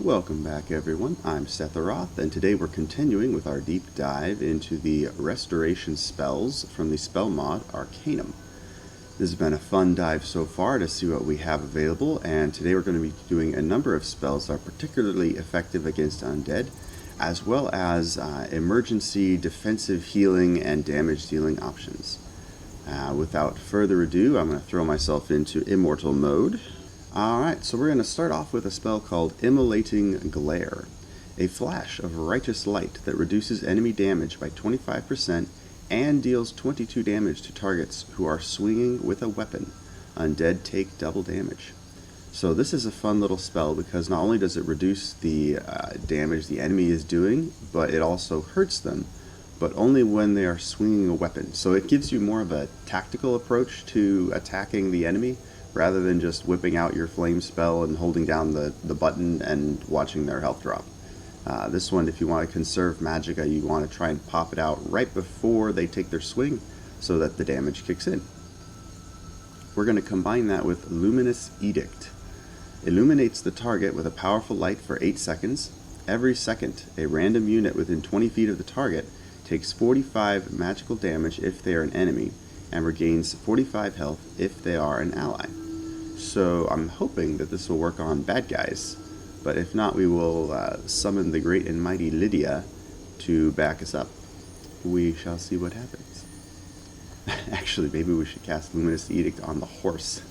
Welcome back everyone, I'm Setharoth, and today we're continuing with our deep dive into the restoration spells from the spell mod Arcanum. This has been a fun dive so far to see what we have available, and today we're going to be doing a number of spells that are particularly effective against undead, as well as emergency defensive healing and damage dealing options. Without further ado, I'm going to throw myself into immortal mode. Alright, so we're going to start off with a spell called Immolating Glare, a flash of righteous light that reduces enemy damage by 25% and deals 22 damage to targets who are swinging with a weapon. Undead take double damage. So this is a fun little spell because not only does it reduce the damage the enemy is doing, but it also hurts them, but only when they are swinging a weapon. So it gives you more of a tactical approach to attacking the enemy, rather than just whipping out your flame spell and holding down the button and watching their health drop. This one, if you want to conserve magicka, you want to try and pop it out right before they take their swing so that the damage kicks in. We're going to combine that with Luminous Edict. Illuminates the target with a powerful light for 8 seconds. Every second, a random unit within 20 feet of the target takes 45 magical damage if they are an enemy, and regains 45 health if they are an ally. So I'm hoping that this will work on bad guys, but if not, we will summon the great and mighty Lydia to back us up. We shall see what happens. Actually, maybe we should cast Luminous Edict on the horse.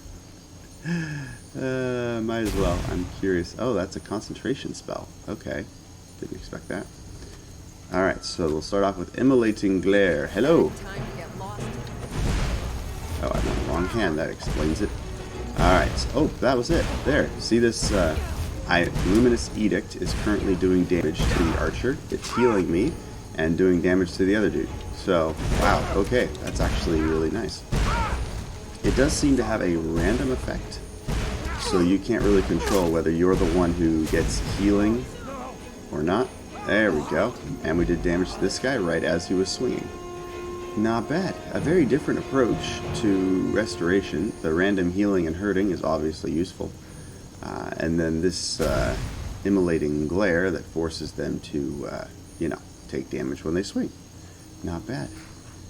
Might as well. I'm curious. Oh, that's a concentration spell. Okay, didn't expect that. Alright, so we'll start off with Immolating Glare. Hello! Oh, I'm on the wrong hand. That explains it. Alright, so, oh, that was it. There. See this? Luminous Edict is currently doing damage to the archer. It's healing me and doing damage to the other dude. So, wow, okay. That's actually really nice. It does seem to have a random effect, so you can't really control whether you're the one who gets healing or not. There we go. And we did damage to this guy right as he was swinging. Not bad. A very different approach to restoration. The random healing and hurting is obviously useful. And then this Immolating Glare that forces them to, take damage when they swing. Not bad.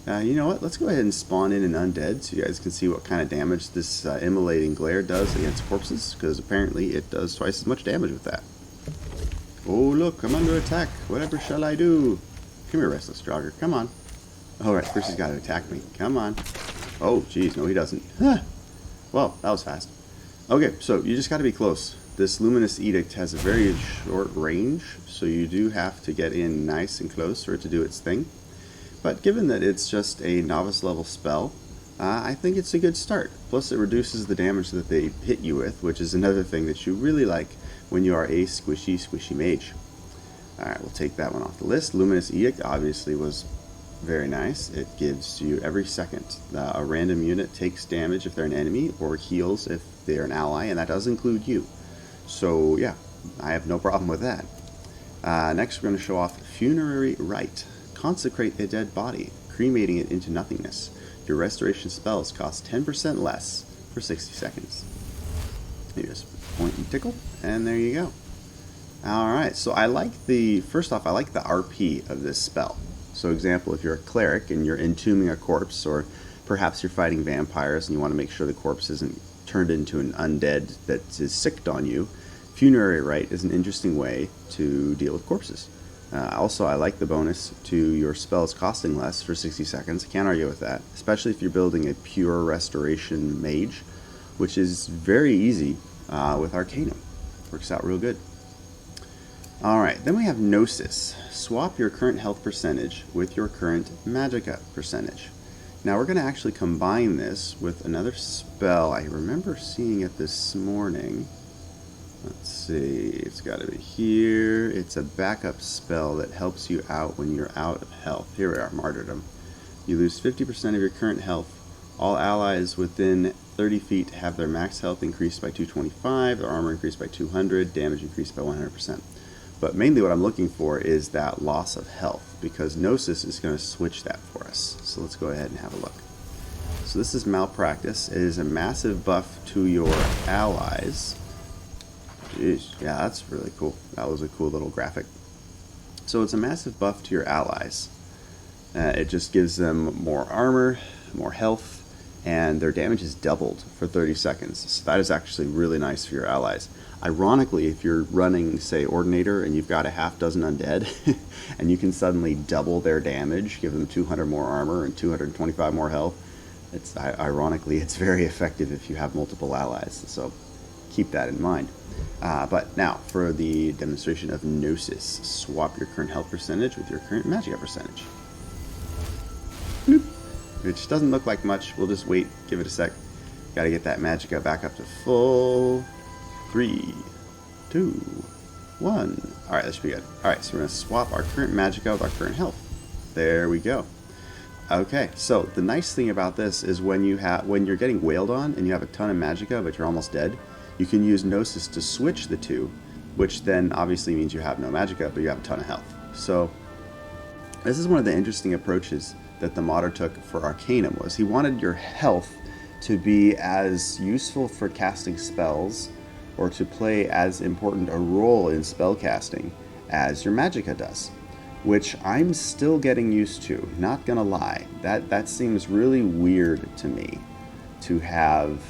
You know what? Let's go ahead and spawn in an undead so you guys can see what kind of damage this Immolating Glare does against corpses, because apparently it does twice as much damage with that. Oh, look, I'm under attack. Whatever shall I do? Come here, Restless Jogger. Come on. Alright, first he's got to attack me. Come on. Oh, jeez, no he doesn't. Huh. Well, that was fast. Okay, so you just got to be close. This Luminous Edict has a very short range, so you do have to get in nice and close for it to do its thing. But given that it's just a novice level spell, I think it's a good start. Plus it reduces the damage that they hit you with, which is another thing that you really like when you are a squishy mage. Alright, we'll take that one off the list. Luminous Edict obviously was very nice. It gives you every second a random unit takes damage if they're an enemy, or heals if they're an ally, and that does include you. So yeah, I have no problem with that. Next we're going to show off Funerary Rite. Consecrate a dead body, cremating it into nothingness. Your restoration spells cost 10% less for 60 seconds. You just point and tickle, and there you go. Alright, so I like the RP of this spell. So example, if you're a cleric and you're entombing a corpse, or perhaps you're fighting vampires and you want to make sure the corpse isn't turned into an undead that is sicked on you, Funerary Rite is an interesting way to deal with corpses. Also, I like the bonus to your spells costing less for 60 seconds. I can't argue with that, especially if you're building a pure restoration mage, which is very easy with Arcanum. Works out real good. Alright, then we have Gnosis. Swap your current health percentage with your current magicka percentage. Now we're going to actually combine this with another spell. I remember seeing it this morning. Let's see, it's got to be here. It's a backup spell that helps you out when you're out of health. Here we are, Martyrdom. You lose 50% of your current health. All allies within 30 feet have their max health increased by 225, their armor increased by 200, damage increased by 100%. But mainly what I'm looking for is that loss of health, because Gnosis is going to switch that for us. So let's go ahead and have a look. So this is Malpractice. It is a massive buff to your allies. Jeez, yeah, that's really cool. That was a cool little graphic. So it's a massive buff to your allies. It just gives them more armor, more health, and their damage is doubled for 30 seconds. So that is actually really nice for your allies. Ironically, if you're running, say, Ordinator, and you've got a half dozen undead, and you can suddenly double their damage, give them 200 more armor and 225 more health, ironically, it's very effective if you have multiple allies. So keep that in mind. But now, for the demonstration of Gnosis, swap your current health percentage with your current magicka percentage. Bloop. Which doesn't look like much. We'll just wait, give it a sec. Gotta get that magicka back up to full. 3, 2, 1. Alright, that should be good. Alright, so we're going to swap our current magicka with our current health. There we go. Okay, so the nice thing about this is when you're getting wailed on and you have a ton of magicka but you're almost dead, you can use Gnosis to switch the two, which then obviously means you have no magicka but you have a ton of health. So this is one of the interesting approaches that the modder took for Arcanum. Was he wanted your health to be as useful for casting spells or to play as important a role in spellcasting as your magicka does, which I'm still getting used to, not gonna lie. That seems really weird to me, to have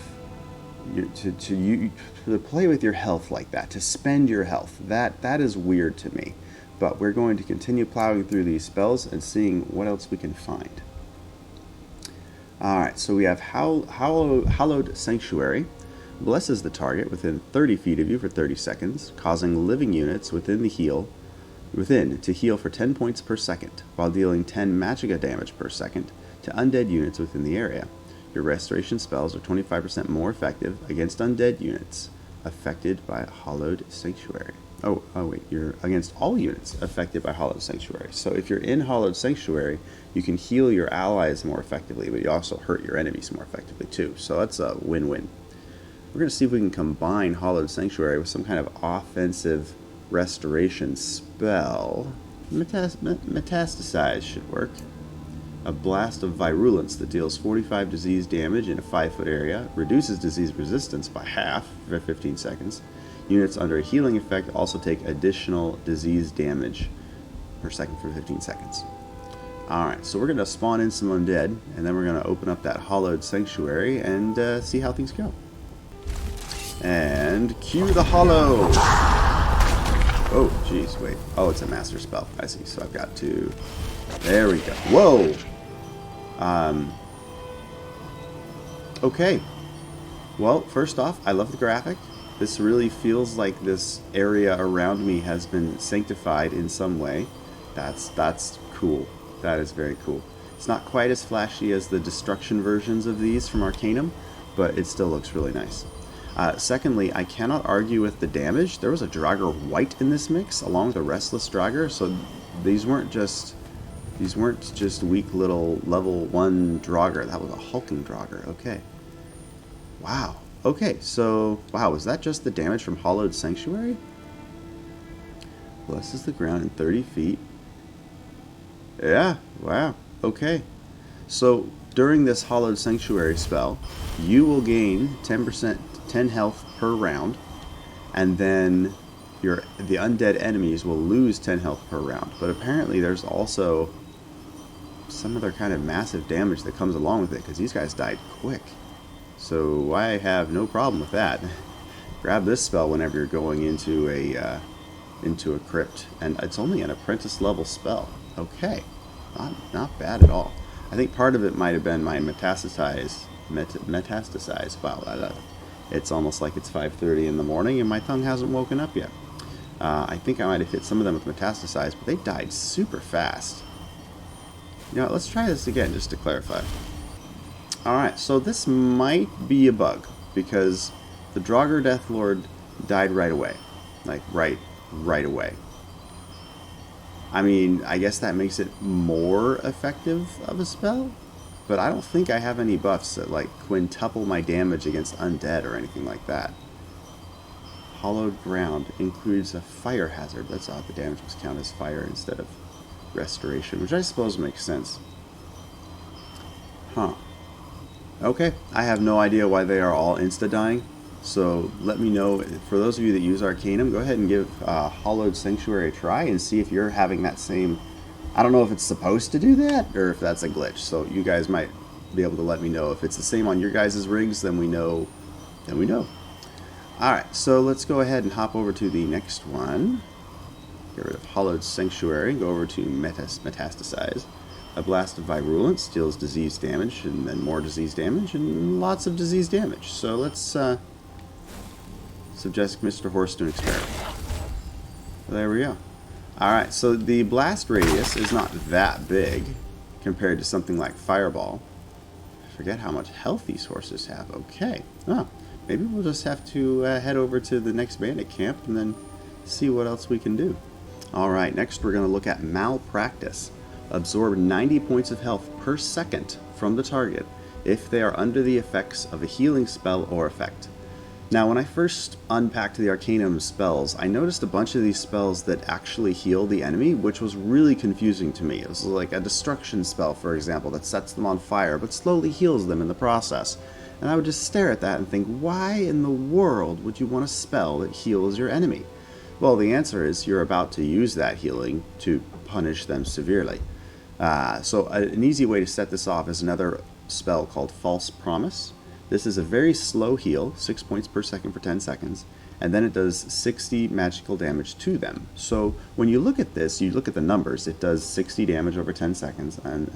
to play with your health like that, to spend your health. That is weird to me. But we're going to continue plowing through these spells and seeing what else we can find. Alright, so we have Hallowed Sanctuary. Blesses the target within 30 feet of you for 30 seconds, causing living units within to heal for 10 points per second, while dealing 10 magicka damage per second to undead units within the area. Your restoration spells are 25% more effective against undead units affected by Hallowed Sanctuary. Oh wait, you're against all units affected by Hallowed Sanctuary. So if you're in Hallowed Sanctuary, you can heal your allies more effectively, but you also hurt your enemies more effectively too. So that's a win-win. We're going to see if we can combine Hallowed Sanctuary with some kind of offensive restoration spell. Metastasize should work. A blast of virulence that deals 45 disease damage in a 5-foot area, reduces disease resistance by half for 15 seconds. Units under a healing effect also take additional disease damage per second for 15 seconds. Alright, so we're going to spawn in some undead, and then we're going to open up that Hallowed Sanctuary and see how things go. And cue the Hollow! Oh, jeez, wait. Oh, it's a master spell. I see, so I've got to... There we go. Whoa! Okay. Well, first off, I love the graphic. This really feels like this area around me has been sanctified in some way. That's cool. That is very cool. It's not quite as flashy as the destruction versions of these from Arcanum, but it still looks really nice. Secondly, I cannot argue with the damage. There was a Draugr white in this mix, along with a Restless Draugr, so these weren't just weak little level 1 Draugr. That was a hulking Draugr. Okay. Wow. Okay, so, wow, was that just the damage from Hallowed Sanctuary? Blesses the ground in 30 feet. Yeah, wow, okay. So, during this Hallowed Sanctuary spell, you will gain 10 health per round, and then the undead enemies will lose 10 health per round. But apparently there's also some other kind of massive damage that comes along with it, because these guys died quick. So I have no problem with that. Grab this spell whenever you're going into a crypt, and it's only an apprentice level spell. Okay, not bad at all. I think part of it might have been my Metastasize. Wow, it's almost like it's 5:30 in the morning and my tongue hasn't woken up yet. I think I might have hit some of them with Metastasize, but they died super fast. You know, let's try this again just to clarify. Alright, so this might be a bug, because the Draugr Deathlord died right away. Like, right away. I mean, I guess that makes it more effective of a spell, but I don't think I have any buffs that, like, quintuple my damage against undead or anything like that. Hollowed Ground includes a fire hazard. That's odd, the damage must count as fire instead of restoration, which I suppose makes sense. Huh. Okay, I have no idea why they are all insta-dying. So let me know, for those of you that use Arcanum, go ahead and give Hallowed Sanctuary a try and see if you're having that same... I don't know if it's supposed to do that or if that's a glitch. So you guys might be able to let me know. If it's the same on your guys' rigs, then we know. Alright, so let's go ahead and hop over to the next one. Get rid of Hallowed Sanctuary, go over to Metastasize. A Blast of Virulence deals disease damage, and then more disease damage, and lots of disease damage. So let's suggest Mr. Horse to an experiment. There we go. Alright, so the blast radius is not that big compared to something like Fireball. I forget how much health these horses have. Okay. Oh, maybe we'll just have to head over to the next bandit camp and then see what else we can do. Alright, next we're going to look at Malpractice. Absorb 90 points of health per second from the target if they are under the effects of a healing spell or effect. Now, when I first unpacked the Arcanum spells, I noticed a bunch of these spells that actually heal the enemy, which was really confusing to me. It was like a destruction spell, for example, that sets them on fire, but slowly heals them in the process. And I would just stare at that and think, why in the world would you want a spell that heals your enemy? Well, the answer is you're about to use that healing to punish them severely. So an easy way to set this off is another spell called False Promise. This is a very slow heal, 6 points per second for 10 seconds, and then it does 60 magical damage to them. So when you look at this, you look at the numbers, it does 60 damage over 10 seconds, and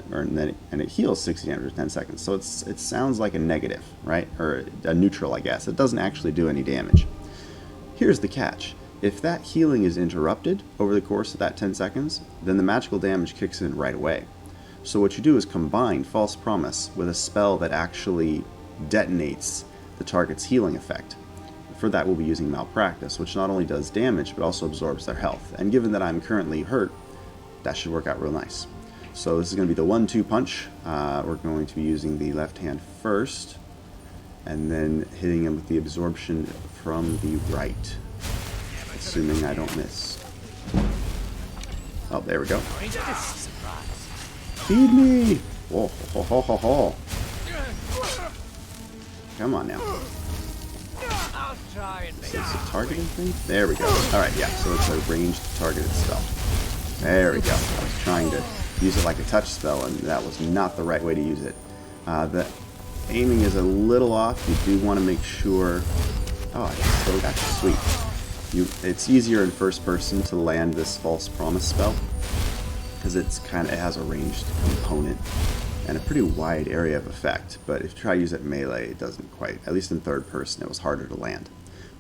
it heals 60 damage over 10 seconds. So it sounds like a negative, right? Or a neutral, I guess. It doesn't actually do any damage. Here's the catch. If that healing is interrupted over the course of that 10 seconds, then the magical damage kicks in right away. So what you do is combine False Promise with a spell that actually detonates the target's healing effect. For that we'll be using Malpractice, which not only does damage but also absorbs their health. And given that I'm currently hurt, that should work out real nice. So this is going to be the 1-2 punch. We're going to be using the left hand first, and then hitting him with the absorption from the right, assuming I don't miss. Oh, there we go. Feed me! Whoa, ho, ho, ho, ho. Come on now. Is this a targeting thing? There we go. Alright, yeah, so it's a ranged targeted spell. There we go. I was trying to use it like a touch spell, and that was not the right way to use it. The aiming is a little off. You do want to make sure... Oh, I still got you. Sweet. It's easier in first person to land this False Promise spell, because it has a ranged component and a pretty wide area of effect, but if you try to use it melee, it doesn't quite. At least in third person, it was harder to land.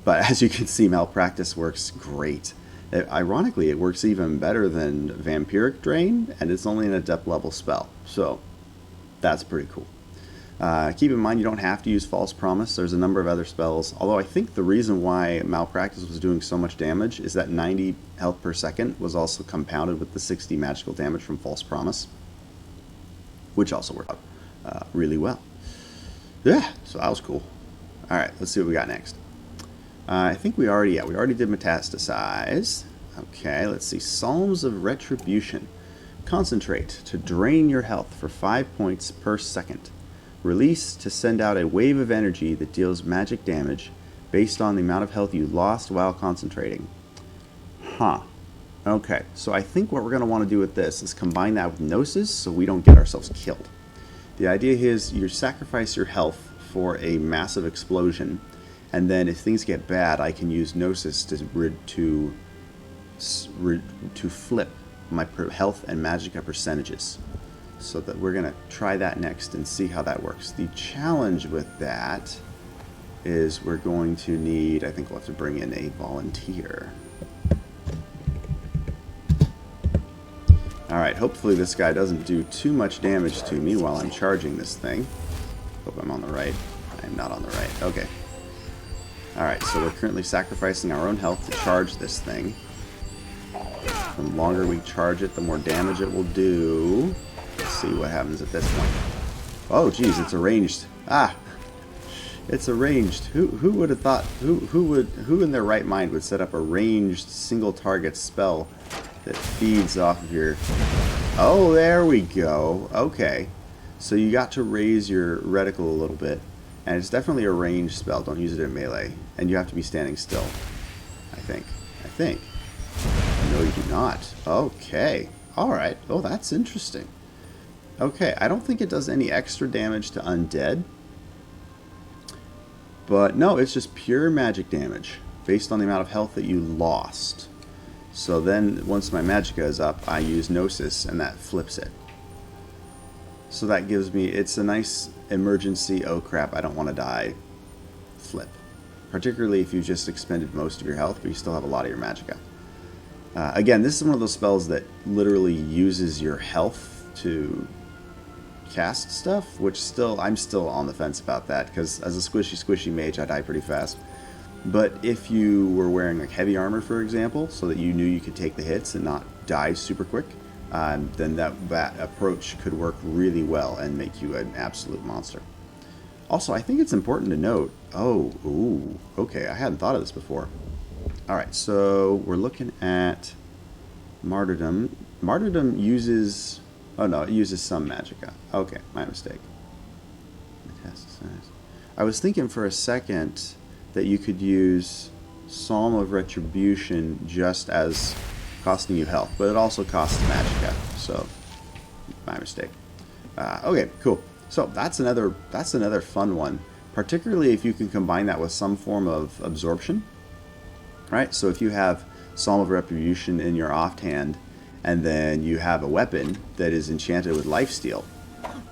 But as you can see, Malpractice works great. Ironically, it works even better than Vampiric Drain, and it's only an adept level spell, so that's pretty cool. Keep in mind, you don't have to use False Promise. There's a number of other spells, although I think the reason why Malpractice was doing so much damage is that 90 health per second was also compounded with the 60 magical damage from False Promise, which also worked out really well. Yeah, so that was cool. Alright, let's see what we got next. I think we already did Metastasize. Okay, let's see. Psalms of Retribution. Concentrate to drain your health for 5 points per second. Release to send out a wave of energy that deals magic damage based on the amount of health you lost while concentrating. Huh. Okay, so I think what we're going to want to do with this is combine that with Gnosis so we don't get ourselves killed. The idea is you sacrifice your health for a massive explosion, and then if things get bad, I can use Gnosis to flip my health and magicka percentages. So that we're going to try that next and see how that works. The challenge with that is we're going to need, I think we'll have to bring in a volunteer. Alright, hopefully this guy doesn't do too much damage to me while I'm charging this thing. Hope I'm on the right. I'm not on the right. Okay. Alright, so we're currently sacrificing our own health to charge this thing. The longer we charge it, the more damage it will do. Let's see what happens at this point. Oh, geez, it's arranged. Ah, it's arranged. Who would have thought? Who in their right mind would set up a ranged single target spell that feeds off of your? Oh, there we go. Okay, so you got to raise your reticle a little bit, And it's definitely a ranged spell. Don't use it in melee. And you have to be standing still. I think. No, you do not. Okay. Alright. Oh, that's interesting. Okay, I don't think it does any extra damage to undead. But no, it's just pure magic damage based on the amount of health that you lost. So then, once my magicka is up, I use Gnosis, and that flips it. So that gives me, it's a nice emergency, oh crap, I don't want to die, flip. Particularly if you just expended most of your health, but you still have a lot of your magicka. Again, this is one of those spells that literally uses your health to cast stuff, which I'm still on the fence about that, because as a squishy mage, I die pretty fast. But if you were wearing like heavy armor, for example, so that you knew you could take the hits and not die super quick, then that approach could work really well and make you an absolute monster. Also, I think it's important to note, okay, I hadn't thought of this before. Alright, so we're looking at Martyrdom. Martyrdom uses, oh no, it uses some magicka. Okay, my mistake. Metastasize. I was thinking for a second that you could use Psalm of Retribution just as costing you health, but it also costs magicka, so my mistake. Okay, cool. So that's another fun one, particularly if you can combine that with some form of absorption, right? So if you have Psalm of Retribution in your offhand, and then you have a weapon that is enchanted with lifesteal,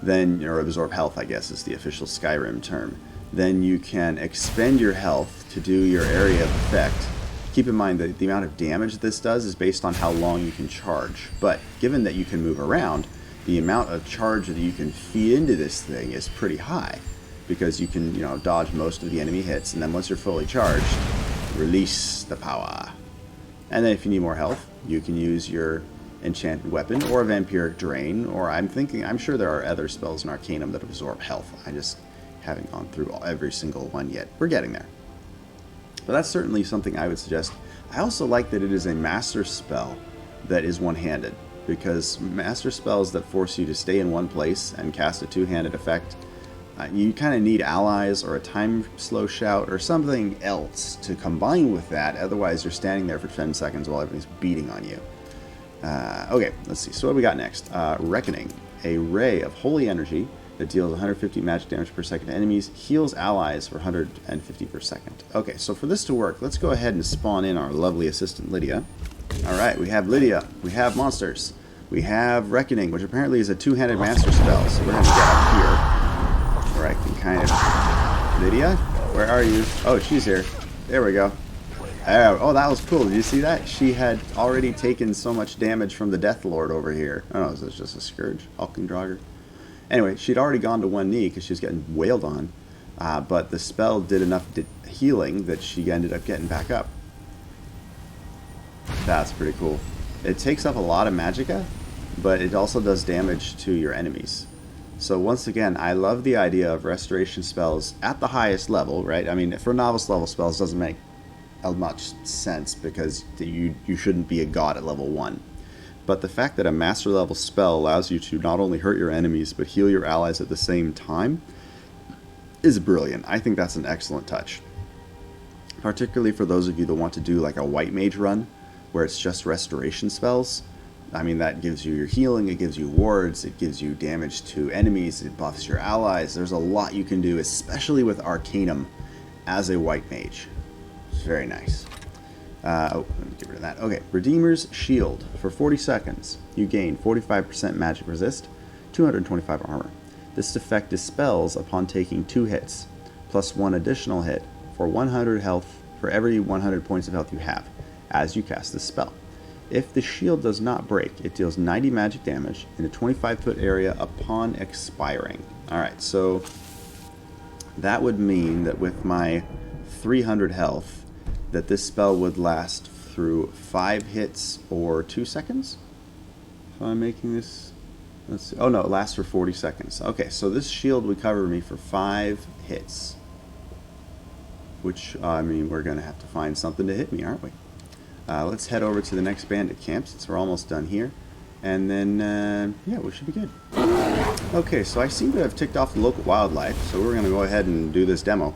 then, or absorb health, I guess is the official Skyrim term, then you can expend your health to do your area of effect. Keep in mind that the amount of damage this does is based on how long you can charge. But given that you can move around, the amount of charge that you can feed into this thing is pretty high. Because you can, dodge most of the enemy hits, and then once you're fully charged, release the power. And then if you need more health, you can use your enchanted weapon or a vampiric drain, or I'm sure there are other spells in Arcanum that absorb health. I just haven't gone through every single one yet. We're getting there. But that's certainly something I would suggest. I also like that it is a master spell that is one-handed, because master spells that force you to stay in one place and cast a two-handed effect, you kind of need allies or a time slow shout or something else to combine with that. Otherwise, you're standing there for 10 seconds while everything's beating on you. Okay, let's see. So what do we got next? Reckoning. A ray of holy energy that deals 150 magic damage per second to enemies, heals allies for 150 per second. Okay, so for this to work, let's go ahead and spawn in our lovely assistant Lydia. Alright, we have Lydia, we have monsters, we have Reckoning, which apparently is a two-handed master spell, so we're going to get up here, where I can kind of... Lydia? Where are you? Oh, she's here. There we go. Oh, that was cool. Did you see that? She had already taken so much damage from the Death Lord over here. Oh, no, it's just a Scourge. Hulkendraugr. Anyway, she'd already gone to one knee because she was getting wailed on. But the spell did enough healing that she ended up getting back up. That's pretty cool. It takes up a lot of magicka, but it also does damage to your enemies. So once again, I love the idea of restoration spells at the highest level, right? I mean, for novice level spells, it doesn't make much sense because you shouldn't be a god at level 1. But the fact that a master level spell allows you to not only hurt your enemies but heal your allies at the same time is brilliant. I think that's an excellent touch. Particularly for those of you that want to do like a white mage run where it's just restoration spells. I mean, that gives you your healing, it gives you wards, it gives you damage to enemies, it buffs your allies. There's a lot you can do, especially with Arcanum as a white mage. It's very nice. Oh, let me get rid of that. Okay, Redeemer's Shield. For 40 seconds, you gain 45% magic resist, 225 armor. This effect dispels upon taking 2 hits, plus 1 additional hit for 100 health for every 100 points of health you have, as you cast this spell. If the shield does not break, it deals 90 magic damage in a 25-foot area upon expiring. Alright, so that would mean that with my 300 health, that this spell would last through 5 hits or 2 seconds. So I'm making this... Let's see. Oh no, it lasts for 40 seconds. Okay, so this shield would cover me for 5 hits. Which, I mean, we're going to have to find something to hit me, aren't we? Let's head over to the next bandit camp since we're almost done here. And then, yeah, we should be good. Okay, so I seem to have ticked off the local wildlife, so we're going to go ahead and do this demo.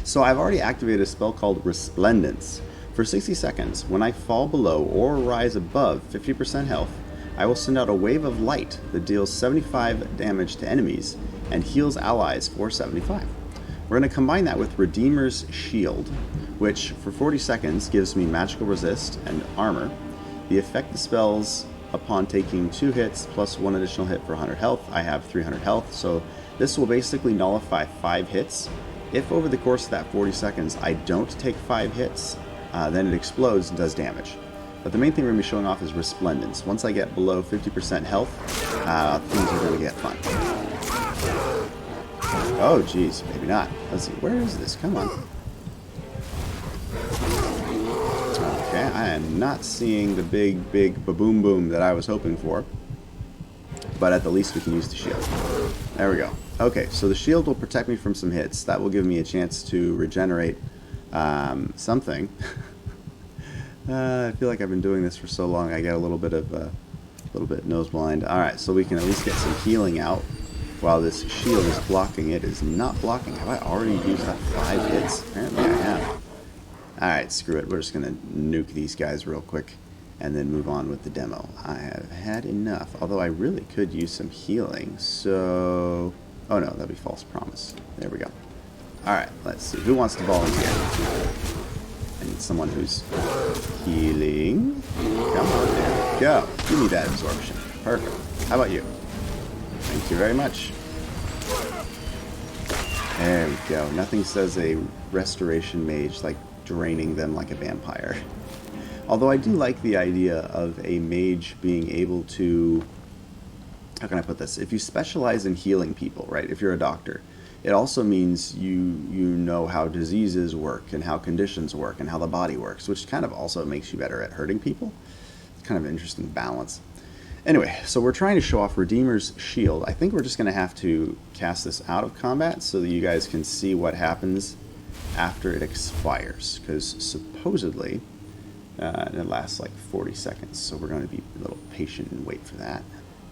So I've already activated a spell called Resplendence. For 60 seconds, when I fall below or rise above 50% health, I will send out a wave of light that deals 75 damage to enemies and heals allies for 75. We're going to combine that with Redeemer's Shield, which for 40 seconds gives me magical resist and armor. The effect dispels upon taking 2 hits plus 1 additional hit for 100 health. I have 300 health, so this will basically nullify 5 hits. If over the course of that 40 seconds I don't take 5 hits, then it explodes and does damage. But the main thing we're going to be showing off is Resplendence. Once I get below 50% health, things are going to get fun. Oh, geez, maybe not. Let's see, where is this? Come on. Okay, I am not seeing the big ba-boom boom that I was hoping for. But at the least we can use the shield. There we go. Okay, so the shield will protect me from some hits. That will give me a chance to regenerate something. I feel like I've been doing this for so long I get a little bit nose blind. Alright, so we can at least get some healing out while this shield is blocking. It is not blocking. Have I already used up 5 hits? Apparently I have. Alright, screw it. We're just going to nuke these guys real quick and then move on with the demo. I have had enough, although I really could use some healing, so... Oh no, that'd be false promise. There we go. Alright, let's see. Who wants to volunteer? I need someone who's healing. Come on, there we go. Give me that absorption. Perfect. How about you? Thank you very much. There we go. Nothing says a restoration mage like draining them like a vampire. Although I do like the idea of a mage being able to... How can I put this? If you specialize in healing people, right? If you're a doctor, it also means you know how diseases work and how conditions work and how the body works, which kind of also makes you better at hurting people. It's kind of an interesting balance. Anyway, so we're trying to show off Redeemer's Shield. I think we're just going to have to cast this out of combat so that you guys can see what happens after it expires, because supposedly it lasts like 40 seconds, so we're going to be a little patient and wait for that.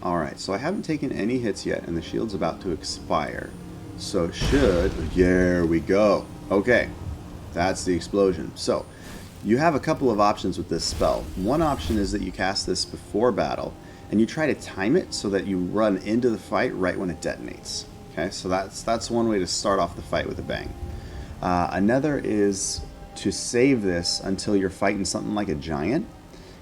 Alright, so I haven't taken any hits yet, and the shield's about to expire. So it should... There we go. Okay, that's the explosion. So, you have a couple of options with this spell. One option is that you cast this before battle, and you try to time it so that you run into the fight right when it detonates. Okay, so that's one way to start off the fight with a bang. Another is to save this until you're fighting something like a giant.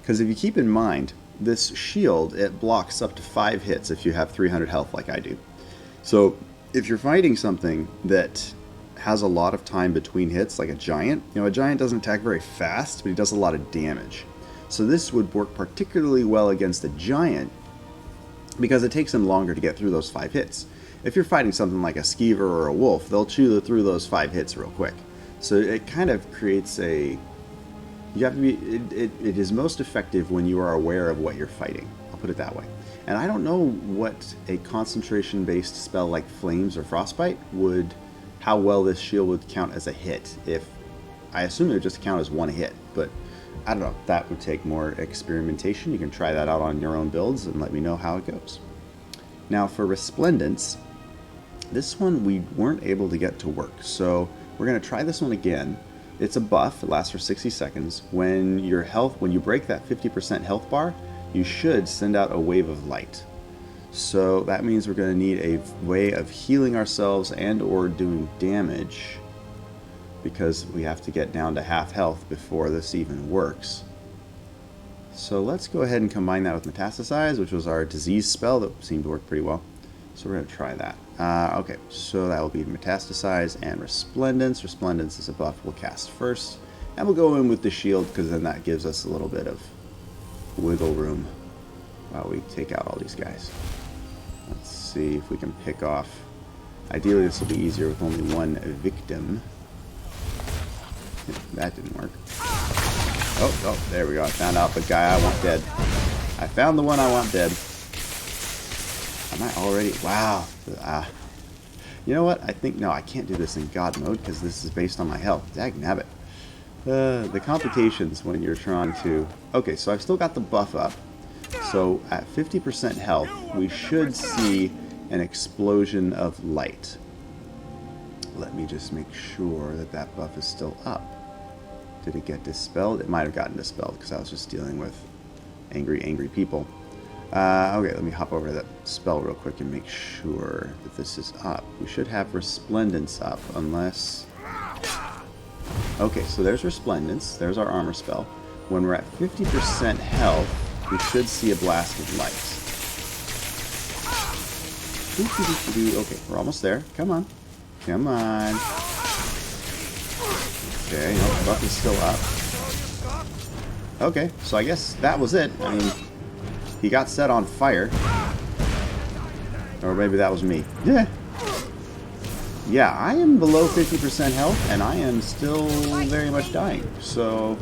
Because if you keep in mind, this shield, it blocks up to 5 hits if you have 300 health like I do. So if you're fighting something that has a lot of time between hits, like a giant, you know, a giant doesn't attack very fast, but he does a lot of damage. So this would work particularly well against a giant because it takes him longer to get through those 5 hits. If you're fighting something like a skeever or a wolf, they'll chew through those 5 hits real quick. So it kind of creates a... You have to be... It is most effective when you are aware of what you're fighting. I'll put it that way. And I don't know what a concentration-based spell like Flames or Frostbite would... How well this shield would count as a hit. If I assume it would just count as 1 hit, but I don't know. That would take more experimentation. You can try that out on your own builds and let me know how it goes. Now for Resplendence, this one we weren't able to get to work, so we're going to try this one again. It's a buff. It lasts for 60 seconds. When you break that 50% health bar, you should send out a wave of light. So that means we're going to need a way of healing ourselves and or doing damage, because we have to get down to half health before this even works. So let's go ahead and combine that with Metastasize, which was our disease spell that seemed to work pretty well. So we're going to try that. Okay, so that will be Metastasize and Resplendence. Resplendence is a buff we'll cast first. And we'll go in with the shield, because then that gives us a little bit of wiggle room while we take out all these guys. Let's see if we can pick off... Ideally this will be easier with only 1 victim. That didn't work. Oh, there we go. I found out the guy I want dead. I found the one I want dead. Am I already... Wow. You know what? I think... No, I can't do this in God mode because this is based on my health. Dagnabbit. The complications when you're trying to... Okay, so I've still got the buff up. So at 50% health, we should see an explosion of light. Let me just make sure that that buff is still up. Did it get dispelled? It might have gotten dispelled because I was just dealing with angry people. Okay, let me hop over to that spell real quick and make sure that this is up. We should have Resplendence up, unless... Okay, so there's Resplendence. There's our armor spell. When we're at 50% health, we should see a blast of light. Okay, we're almost there. Come on. Come on. Okay, no, the buff is still up. Okay, so I guess that was it. I mean, he got set on fire. Or maybe that was me. Yeah. Yeah, I am below 50% health, and I am still very much dying. So,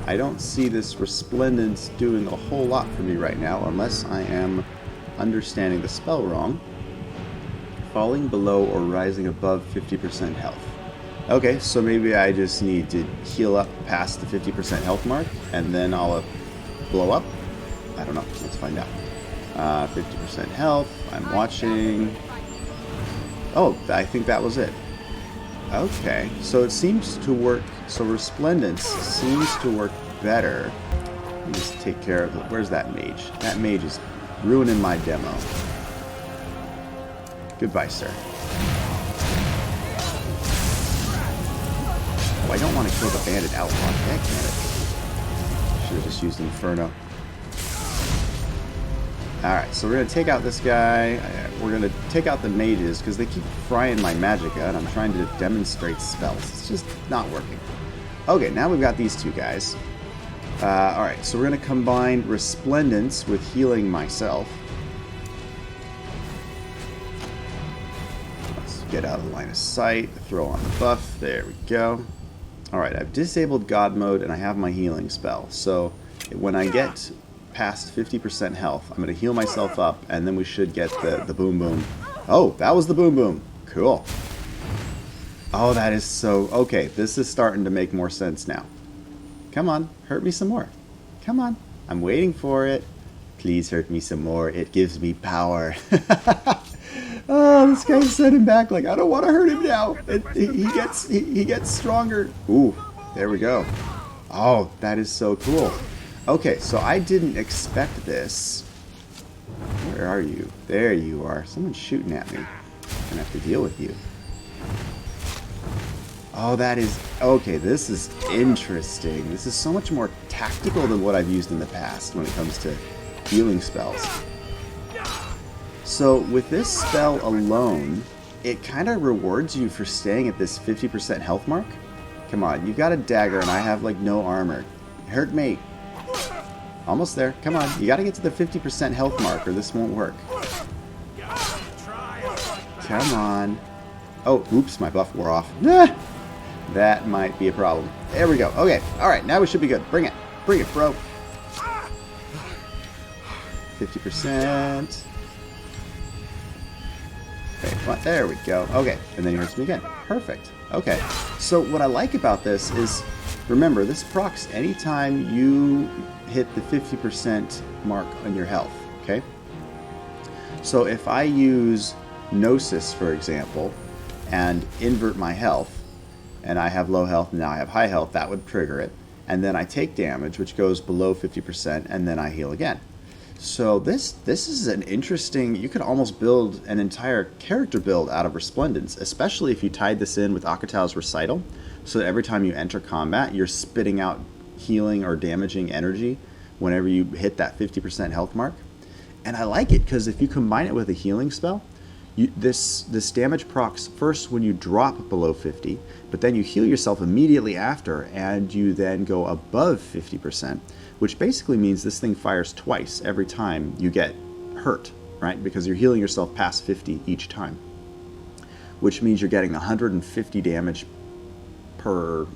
I don't see this Resplendence doing a whole lot for me right now, unless I am understanding the spell wrong. Falling below or rising above 50% health. Okay, so maybe I just need to heal up past the 50% health mark, and then I'll blow up? I don't know. Let's find out. 50% health. I'm watching. Oh, I think that was it. Okay, so it seems to work. So Resplendence seems to work better. Let me just take care of it. Where's that mage? That mage is ruining my demo. Goodbye, sir. Oh, I don't want to kill the bandit outlaw. Heck, damn it. Should have just used Inferno. Alright, so we're going to take out this guy. We're going to take out the mages because they keep frying my magicka and I'm trying to demonstrate spells. It's just not working. Okay, now we've got these two guys. Alright, so we're going to combine Resplendence with healing myself. Let's get out of the line of sight. Throw on the buff. There we go. Alright, I've disabled God mode and I have my healing spell. So when I get past 50% health, I'm going to heal myself up, and then we should get the boom boom. Oh, that was the boom boom. Cool. Oh, that is so... Okay, this is starting to make more sense now. Come on, hurt me some more. Come on. I'm waiting for it. Please hurt me some more. It gives me power. Oh, this guy's sending back like, I don't want to hurt him now. He gets stronger. Ooh, there we go. Oh, that is so cool. Okay, so I didn't expect this. Where are you? There you are. Someone's shooting at me. I'm gonna have to deal with you. Oh, that is... Okay, this is interesting. This is so much more tactical than what I've used in the past when it comes to healing spells. So, with this spell alone, it kind of rewards you for staying at this 50% health mark. Come on, you've got a dagger and I have, like, no armor. Hurt me. Almost there. Come on. You got to get to the 50% health mark or this won't work. Come on. Oh, oops. My buff wore off. That might be a problem. There we go. Okay. All right. Now we should be good. Bring it. Bring it, bro. 50%. Okay. Well, there we go. Okay. And then he hurts me again. Perfect. Okay. So what I like about this is, remember, this procs anytime you hit the 50% mark on your health, okay? So if I use Gnosis, for example, and invert my health, and I have low health and now I have high health, that would trigger it. And then I take damage, which goes below 50%, and then I heal again. So this is an interesting... You could almost build an entire character build out of Resplendence, especially if you tied this in with Akatao's Recital, so that every time you enter combat, you're spitting out healing or damaging energy whenever you hit that 50% health mark. And I like it because if you combine it with a healing spell, this damage procs first when you drop below 50, but then you heal yourself immediately after, and you then go above 50%, which basically means this thing fires twice every time you get hurt, right? Because you're healing yourself past 50 each time, which means you're getting 150 damage per,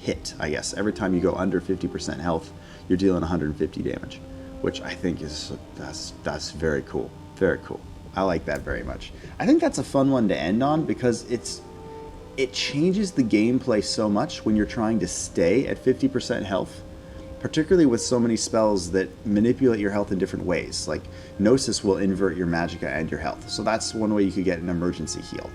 hit, I guess. Every time you go under 50% health, you're dealing 150 damage, which I think is, that's very cool. Very cool. I like that very much. I think that's a fun one to end on because it changes the gameplay so much when you're trying to stay at 50% health. particularly with so many spells that manipulate your health in different ways. Like Gnosis will invert your magicka and your health, so that's one way you could get an emergency heal.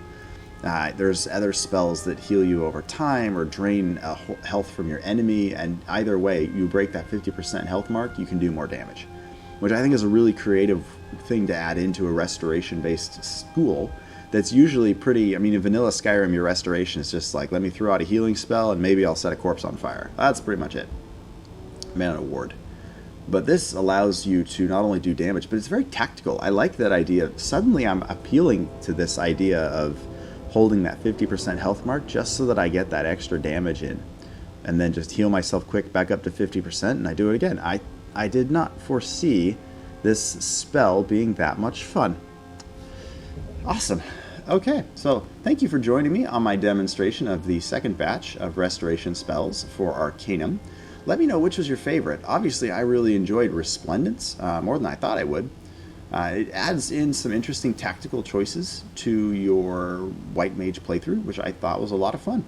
There's other spells that heal you over time or drain health from your enemy, and either way, you break that 50% health mark, you can do more damage, which I think is a really creative thing to add into a restoration-based school that's usually pretty... I mean, in vanilla Skyrim, your restoration is just like, let me throw out a healing spell and maybe I'll set a corpse on fire. That's pretty much it. Mana Ward. But this allows you to not only do damage, but it's very tactical. I like that idea. Suddenly I'm appealing to this idea of holding that 50% health mark just so that I get that extra damage in, and then just heal myself quick back up to 50% and I do it again. I did not foresee this spell being that much fun. Awesome. Okay, so thank you for joining me on my demonstration of the second batch of restoration spells for Arcanum. Let me know which was your favorite. Obviously, I really enjoyed Resplendence more than I thought I would. It adds in some interesting tactical choices to your White Mage playthrough, which I thought was a lot of fun.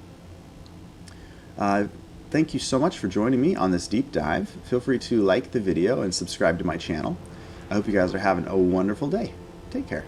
Thank you so much for joining me on this deep dive. Feel free to like the video and subscribe to my channel. I hope you guys are having a wonderful day. Take care.